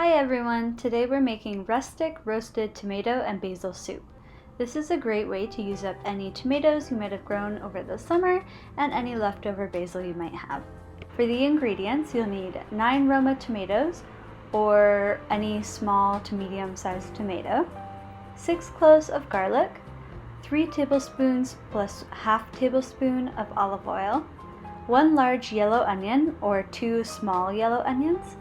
Hi everyone! Today we're making rustic roasted tomato and basil soup. This is a great way to use up any tomatoes you might have grown over the summer and any leftover basil you might have. For the ingredients, you'll need 9 Roma tomatoes or any small to medium sized tomato, 6 cloves of garlic, 3 tablespoons plus half tablespoon of olive oil, 1 large yellow onion or 2 small yellow onions,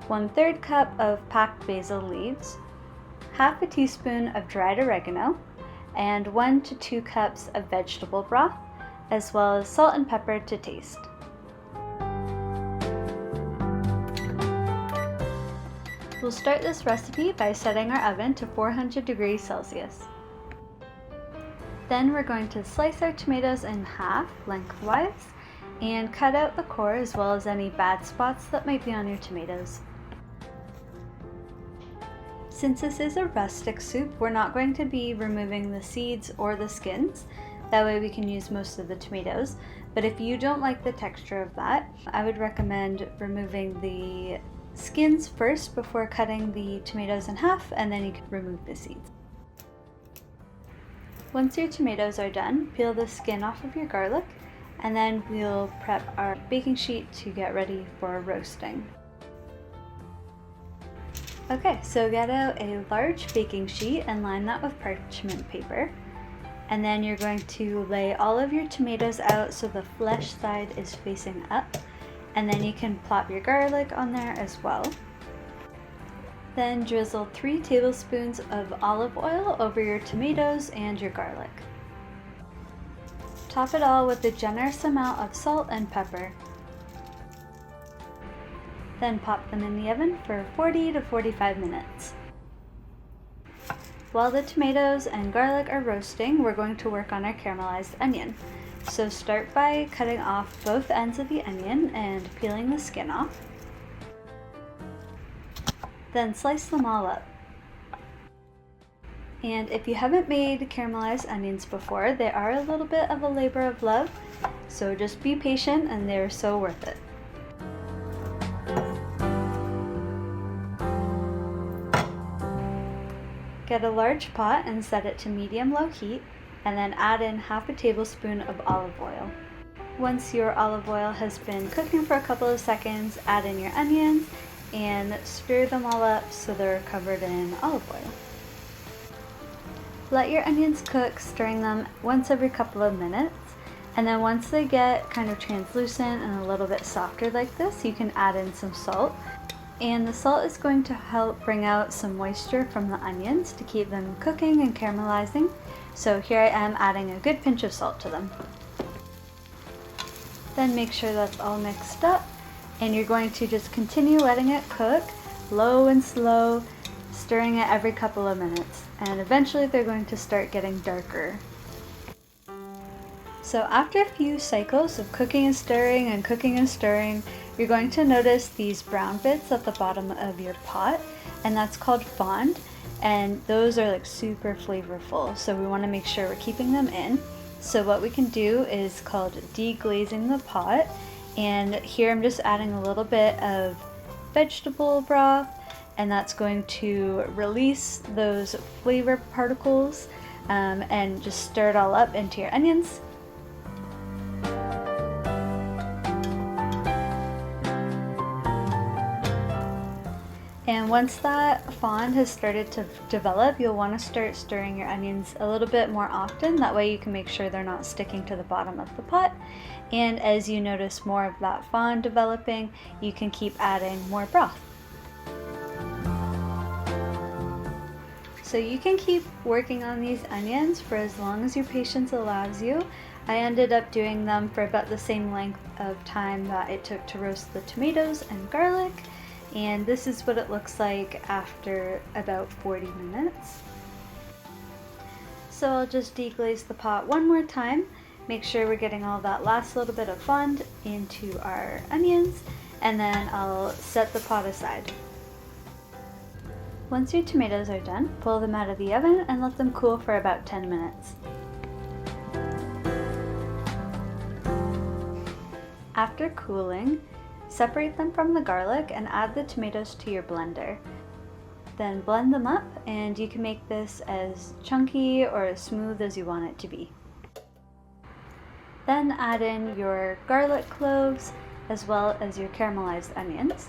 1/3 cup of packed basil leaves, half a teaspoon of dried oregano, and 1 to 2 cups of vegetable broth, as well as salt and pepper to taste. We'll start this recipe by setting our oven to 400 degrees Celsius. Then we're going to slice our tomatoes in half lengthwise and cut out the core as well as any bad spots that might be on your tomatoes. Since this is a rustic soup, we're not going to be removing the seeds or the skins. That way we can use most of the tomatoes. But if you don't like the texture of that, I would recommend removing the skins first before cutting the tomatoes in half, and then you can remove the seeds. Once your tomatoes are done, peel the skin off of your garlic, and then we'll prep our baking sheet to get ready for roasting. Okay, so get out a large baking sheet and line that with parchment paper. And then you're going to lay all of your tomatoes out so the flesh side is facing up. And then you can plop your garlic on there as well. Then drizzle 3 tablespoons of olive oil over your tomatoes and your garlic. Top it all with a generous amount of salt and pepper. Then pop them in the oven for 40 to 45 minutes. While the tomatoes and garlic are roasting, we're going to work on our caramelized onion. So start by cutting off both ends of the onion and peeling the skin off. Then slice them all up. And if you haven't made caramelized onions before, they are a little bit of a labor of love, so just be patient and they're so worth it. Get a large pot and set it to medium-low heat, and then add in half a tablespoon of olive oil. Once your olive oil has been cooking for a couple of seconds, add in your onions and stir them all up so they're covered in olive oil. Let your onions cook, stirring them once every couple of minutes, and then once they get kind of translucent and a little bit softer like this, you can add in some salt. And the salt is going to help bring out some moisture from the onions to keep them cooking and caramelizing. So here I am adding a good pinch of salt to them. Then make sure that's all mixed up, and you're going to just continue letting it cook, low and slow, stirring it every couple of minutes. And eventually they're going to start getting darker. So after a few cycles of cooking and stirring, you're going to notice these brown bits at the bottom of your pot, and that's called fond, and those are like super flavorful, so we want to make sure we're keeping them in. So what we can do is called deglazing the pot, and here I'm just adding a little bit of vegetable broth, and that's going to release those flavor particles and just stir it all up into your onions. And once that fond has started to develop, you'll want to start stirring your onions a little bit more often. That way you can make sure they're not sticking to the bottom of the pot. And as you notice more of that fond developing, you can keep adding more broth. So you can keep working on these onions for as long as your patience allows you. I ended up doing them for about the same length of time that it took to roast the tomatoes and garlic. And this is what it looks like after about 40 minutes. So I'll just deglaze the pot one more time, make sure we're getting all that last little bit of fond into our onions, and then I'll set the pot aside. Once your tomatoes are done, pull them out of the oven and let them cool for about 10 minutes. After cooling, separate them from the garlic and add the tomatoes to your blender. Then blend them up, and you can make this as chunky or as smooth as you want it to be. Then add in your garlic cloves as well as your caramelized onions.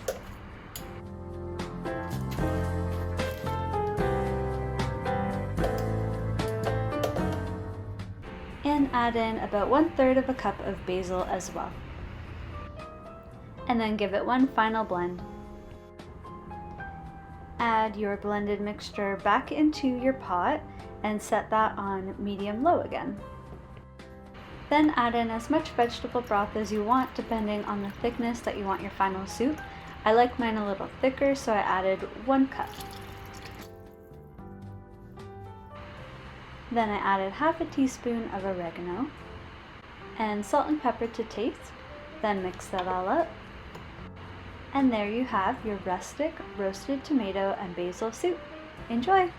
And add in about 1/3 of a cup of basil as well. And then give it one final blend. Add your blended mixture back into your pot and set that on medium-low again. Then add in as much vegetable broth as you want depending on the thickness that you want your final soup. I like mine a little thicker, so I added 1 cup. Then I added half a teaspoon of oregano and salt and pepper to taste. Then mix that all up. And there you have your rustic roasted tomato and basil soup. Enjoy!